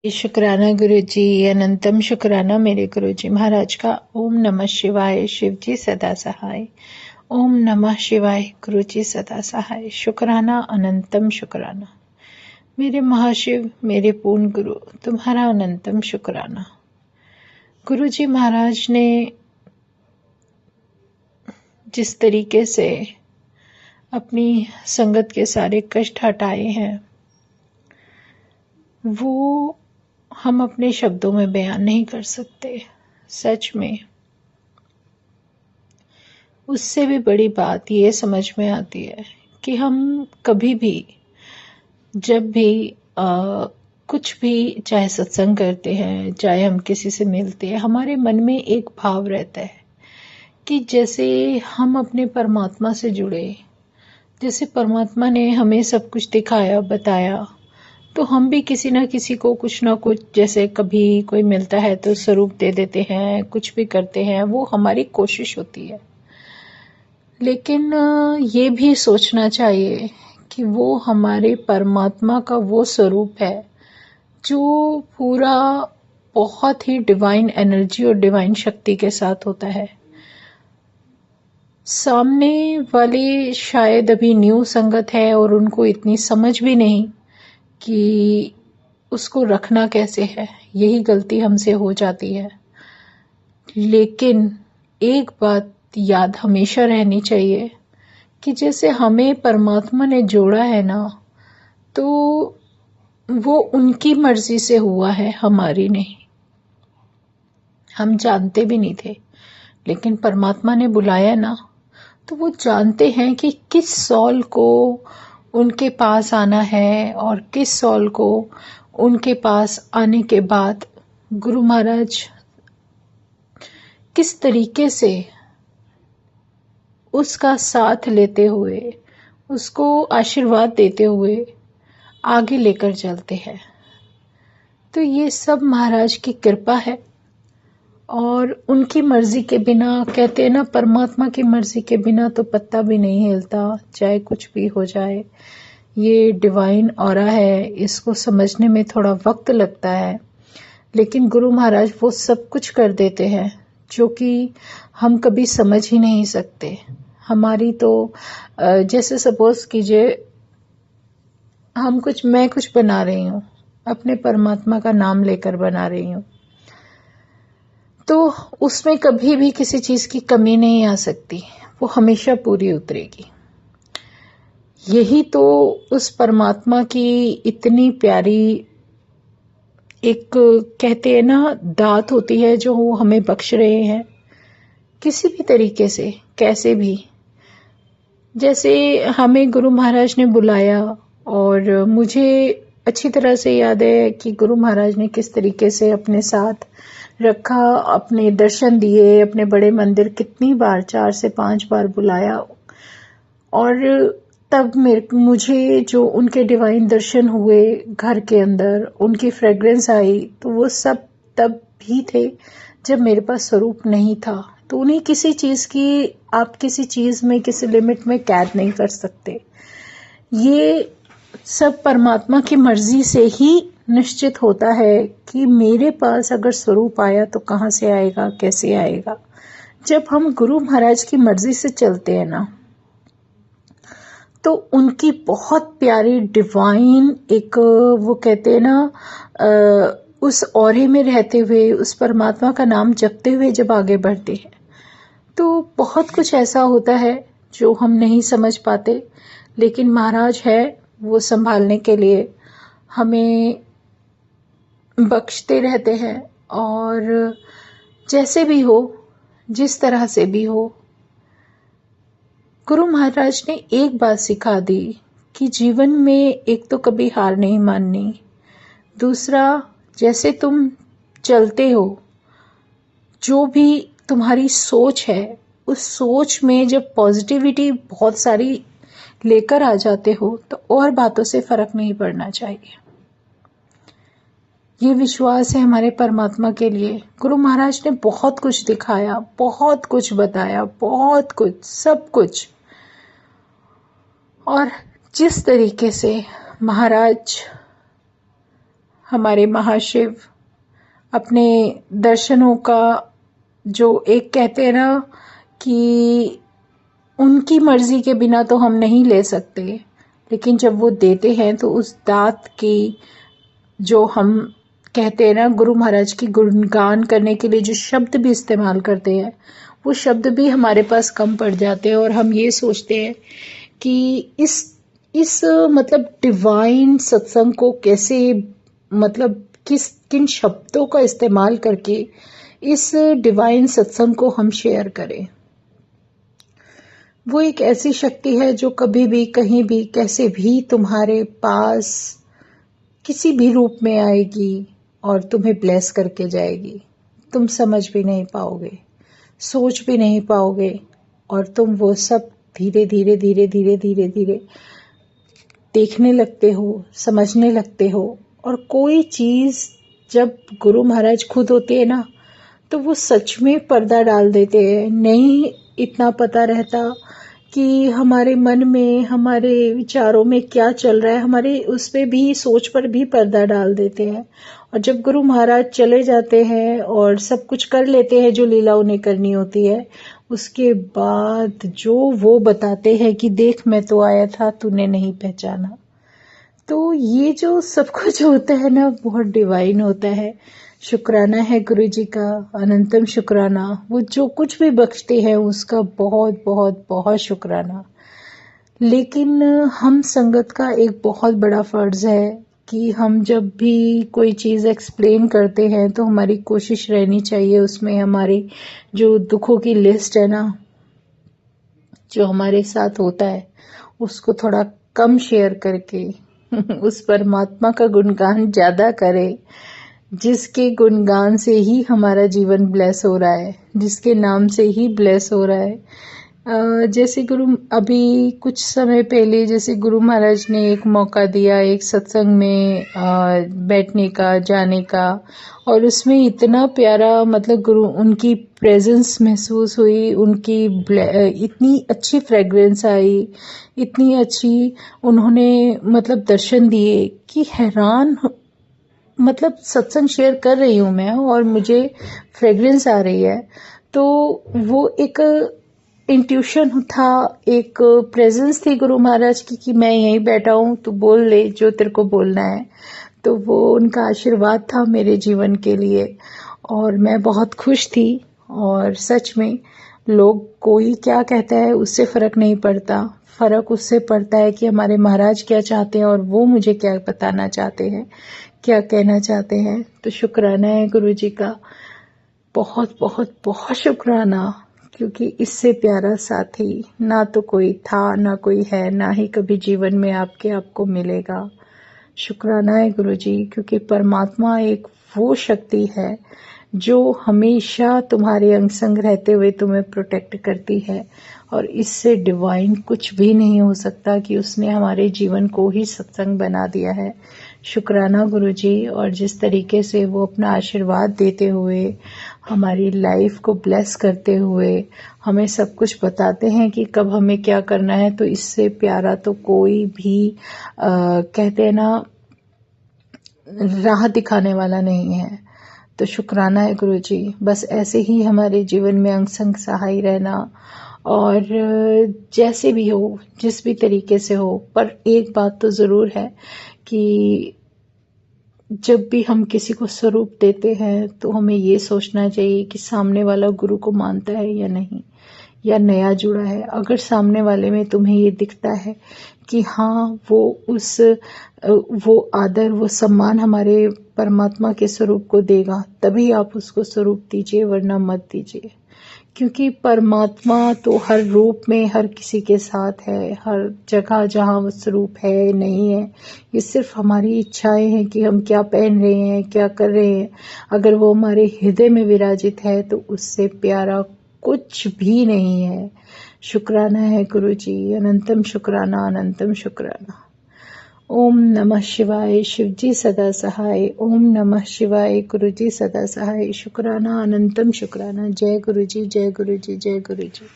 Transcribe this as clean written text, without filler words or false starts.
शुक्राना गुरु जी, अनंतम शुक्राना मेरे गुरु जी महाराज का। ओम नमः शिवाय, शिव जी सदा सहाय। ओम नमः शिवाय, गुरु जी सदा सहाय। शुक्राना अनंतम शुक्राना मेरे महाशिव, मेरे पूर्ण गुरु, तुम्हारा अनंतम शुक्राना। गुरु जी महाराज ने जिस तरीके से अपनी संगत के सारे कष्ट हटाए हैं, वो हम अपने शब्दों में बयान नहीं कर सकते। सच में उससे भी बड़ी बात ये समझ में आती है कि हम कभी भी जब भी कुछ भी, चाहे सत्संग करते हैं, चाहे हम किसी से मिलते हैं, हमारे मन में एक भाव रहता है कि जैसे हम अपने परमात्मा से जुड़े, जैसे परमात्मा ने हमें सब कुछ दिखाया बताया, तो हम भी किसी ना किसी को कुछ ना कुछ, जैसे कभी कोई मिलता है तो स्वरूप दे देते हैं, कुछ भी करते हैं, वो हमारी कोशिश होती है। लेकिन ये भी सोचना चाहिए कि वो हमारे परमात्मा का वो स्वरूप है जो पूरा बहुत ही डिवाइन एनर्जी और डिवाइन शक्ति के साथ होता है। सामने वाले शायद अभी न्यू संगत है और उनको इतनी समझ भी नहीं कि उसको रखना कैसे है। यही गलती हमसे हो जाती है। लेकिन एक बात याद हमेशा रहनी चाहिए कि जैसे हमें परमात्मा ने जोड़ा है ना, तो वो उनकी मर्जी से हुआ है, हमारी नहीं। हम जानते भी नहीं थे, लेकिन परमात्मा ने बुलाया ना, तो वो जानते हैं कि किस सॉल को उनके पास आना है और किस सॉल को उनके पास आने के बाद गुरु महाराज किस तरीके से उसका साथ लेते हुए, उसको आशीर्वाद देते हुए आगे लेकर चलते हैं। तो ये सब महाराज की कृपा है और उनकी मर्जी के बिना, कहते हैं ना, परमात्मा की मर्जी के बिना तो पत्ता भी नहीं हिलता, चाहे कुछ भी हो जाए। ये डिवाइन ऑरा है, इसको समझने में थोड़ा वक्त लगता है, लेकिन गुरु महाराज वो सब कुछ कर देते हैं जो कि हम कभी समझ ही नहीं सकते। हमारी तो जैसे सपोज कीजिए, मैं कुछ बना रही हूँ, अपने परमात्मा का नाम लेकर बना रही हूँ, तो उसमें कभी भी किसी चीज की कमी नहीं आ सकती, वो हमेशा पूरी उतरेगी। यही तो उस परमात्मा की इतनी प्यारी एक, कहते हैं ना, दात होती है जो वो हमें बख्श रहे हैं किसी भी तरीके से, कैसे भी। जैसे हमें गुरु महाराज ने बुलाया, और मुझे अच्छी तरह से याद है कि गुरु महाराज ने किस तरीके से अपने साथ रखा, अपने दर्शन दिए, अपने बड़े मंदिर कितनी बार, 4 से 5 बार बुलाया। और तब मुझे जो उनके डिवाइन दर्शन हुए घर के अंदर, उनकी फ्रेग्रेंस आई, तो वो सब तब भी थे जब मेरे पास स्वरूप नहीं था। तो उन्हें किसी चीज की, आप किसी चीज में, किसी लिमिट में कैद नहीं कर सकते। ये सब परमात्मा की मर्जी से ही निश्चित होता है कि मेरे पास अगर स्वरूप आया तो कहाँ से आएगा, कैसे आएगा। जब हम गुरु महाराज की मर्जी से चलते हैं ना, तो उनकी बहुत प्यारी डिवाइन एक, वो कहते हैं ना, उस औरे में रहते हुए, उस परमात्मा का नाम जपते हुए जब आगे बढ़ते हैं, तो बहुत कुछ ऐसा होता है जो हम नहीं समझ पाते, लेकिन महाराज है वो संभालने के लिए हमें बख्शते रहते हैं। और जैसे भी हो, जिस तरह से भी हो, गुरु महाराज ने एक बात सिखा दी कि जीवन में एक तो कभी हार नहीं माननी, दूसरा जैसे तुम चलते हो, जो भी तुम्हारी सोच है, उस सोच में जब पॉजिटिविटी बहुत सारी लेकर आ जाते हो, तो और बातों से फर्क नहीं पड़ना चाहिए। ये विश्वास है हमारे परमात्मा के लिए। गुरु महाराज ने बहुत कुछ दिखाया, बहुत कुछ बताया, बहुत कुछ, सब कुछ। और जिस तरीके से महाराज हमारे महाशिव अपने दर्शनों का जो एक कहते हैं ना कि उनकी मर्जी के बिना तो हम नहीं ले सकते, लेकिन जब वो देते हैं तो उस दात की जो हम कहते हैं ना, गुरु महाराज की गुणगान करने के लिए जो शब्द भी इस्तेमाल करते हैं वो शब्द भी हमारे पास कम पड़ जाते हैं, और हम ये सोचते हैं कि इस मतलब डिवाइन सत्संग को कैसे, मतलब किन शब्दों का इस्तेमाल करके इस डिवाइन सत्संग को हम शेयर करें। वो एक ऐसी शक्ति है जो कभी भी कहीं भी कैसे भी तुम्हारे पास किसी भी रूप में आएगी और तुम्हें ब्लेस करके जाएगी। तुम समझ भी नहीं पाओगे, सोच भी नहीं पाओगे, और तुम वो सब धीरे धीरे धीरे धीरे धीरे धीरे देखने लगते हो, समझने लगते हो। और कोई चीज जब गुरु महाराज खुद होते हैं ना, तो वो सच में पर्दा डाल देते हैं। नहीं इतना पता रहता कि हमारे मन में, हमारे विचारों में क्या चल रहा है, हमारे उस पे भी, सोच पर भी पर्दा डाल देते हैं। और जब गुरु महाराज चले जाते हैं और सब कुछ कर लेते हैं जो लीला उन्हें करनी होती है, उसके बाद जो वो बताते हैं कि देख मैं तो आया था, तूने नहीं पहचाना। तो ये जो सब कुछ होता है ना, बहुत डिवाइन होता है। शुक्राना है गुरु जी का, अनंतम शुक्राना। वो जो कुछ भी बख्शते हैं उसका बहुत बहुत बहुत शुक्राना। लेकिन हम संगत का एक बहुत बड़ा फर्ज है कि हम जब भी कोई चीज़ एक्सप्लेन करते हैं तो हमारी कोशिश रहनी चाहिए उसमें हमारे जो दुखों की लिस्ट है ना, जो हमारे साथ होता है, उसको थोड़ा कम शेयर करके उस परमात्मा का गुणगान ज्यादा करें, जिसके गुणगान से ही हमारा जीवन ब्लेस हो रहा है, जिसके नाम से ही ब्लेस हो रहा है। जैसे अभी कुछ समय पहले जैसे गुरु महाराज ने एक मौका दिया एक सत्संग में बैठने का, जाने का, और उसमें इतना प्यारा मतलब उनकी प्रेजेंस महसूस हुई, उनकी इतनी अच्छी फ्रेग्रेंस आई, इतनी अच्छी उन्होंने मतलब दर्शन दिए कि हैरान, मतलब सत्संग शेयर कर रही हूँ मैं और मुझे फ्रेग्रेंस आ रही है। तो वो एक इंट्यूशन था, एक प्रेजेंस थी गुरु महाराज की कि मैं यहीं बैठा हूँ, तू बोल ले जो तेरे को बोलना है। तो वो उनका आशीर्वाद था मेरे जीवन के लिए, और मैं बहुत खुश थी। और सच में लोग कोई क्या कहता है उससे फर्क नहीं पड़ता, फर्क उससे पड़ता है कि हमारे महाराज क्या चाहते हैं और वो मुझे क्या बताना चाहते हैं, क्या कहना चाहते हैं। तो शुक्राना है गुरु जी का, बहुत बहुत बहुत शुक्राना, क्योंकि इससे प्यारा साथी ना तो कोई था, ना कोई है, ना ही कभी जीवन में आपको मिलेगा। शुक्राना है गुरु जी, क्योंकि परमात्मा एक वो शक्ति है जो हमेशा तुम्हारे अंग संग रहते हुए तुम्हें प्रोटेक्ट करती है, और इससे डिवाइन कुछ भी नहीं हो सकता कि उसने हमारे जीवन को ही सत्संग बना दिया है। शुक्राना गुरु जी। और जिस तरीके से वो अपना आशीर्वाद देते हुए, हमारी लाइफ को ब्लेस करते हुए हमें सब कुछ बताते हैं कि कब हमें क्या करना है, तो इससे प्यारा तो कोई भी कहते हैं ना राह दिखाने वाला नहीं है। तो शुक्राना है गुरु जी। बस ऐसे ही हमारे जीवन में अंग संग सहाय रहना, और जैसे भी हो, जिस भी तरीके से हो, पर एक बात तो जरूर है कि जब भी हम किसी को स्वरूप देते हैं तो हमें ये सोचना चाहिए कि सामने वाला गुरु को मानता है या नहीं, या नया जुड़ा है। अगर सामने वाले में तुम्हें ये दिखता है कि हाँ वो आदर, वो सम्मान हमारे परमात्मा के स्वरूप को देगा, तभी आप उसको स्वरूप दीजिए, वरना मत दीजिए। क्योंकि परमात्मा तो हर रूप में हर किसी के साथ है, हर जगह जहाँ वो स्वरूप है नहीं है, ये सिर्फ हमारी इच्छाएं हैं कि हम क्या पहन रहे हैं, क्या कर रहे हैं। अगर वो हमारे हृदय में विराजित है तो उससे प्यारा कुछ भी नहीं है। शुक्राना है गुरु जी, अनंतम शुक्राना, अनंतम शुक्राना। ओम नमः शिवाय, शिवजी सदा सहाय। ओम नमः शिवाय, गुरुजी सदा सहाय। शुक्राना, अनंतम शुक्राना। जय गुरुजी, जय गुरुजी, जय गुरुजी।